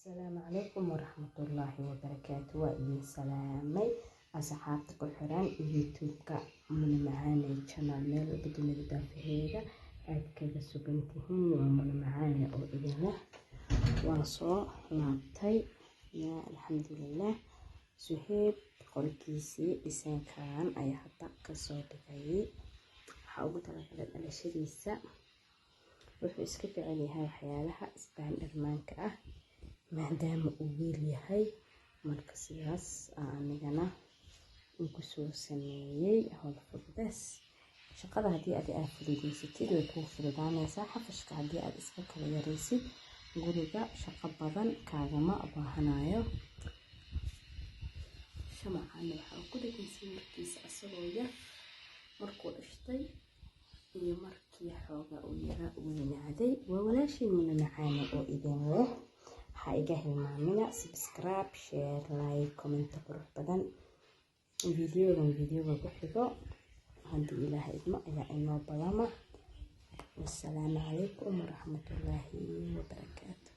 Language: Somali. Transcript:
السلام عليكم ورحمة الله وبركاته. وإن سلامي أصحابتك الحرام يوتيوب من معاني channel ميل بدون الدافعية أكيد سبنتهم ومن معاني أو إذنه وصو نعطي يا الحمد لله سهيب قول كيسي إسان كان أي حتى كصوت كي حاول ترى على شريسة wuxuu iska jecel yahay waxyaalaha isbaan irmaanka ah maadaama uu wiil yahay marka sidaas anigana ugu soo sameeyay hawl fududaas shaqada hadii aad fududaysatid way ku fududaanaysaa xafashka hadii aad iska kala yareysid guriga shaqo badan kaagama baahanayo shamacana waxa ku dhagan sawirkiisa asagoo yar markuu dhashtay iyo markii xooga uu yara weynaaday waa walaashii Muna Macaane oo idin leh ha iga hilmaamina subscribe share like comment qurux badan videoga ku xigo hadii ilaahay idmo ayaa inoo balama. Wassalaamu calaykum waraxmatullaahi wabarakaatuh.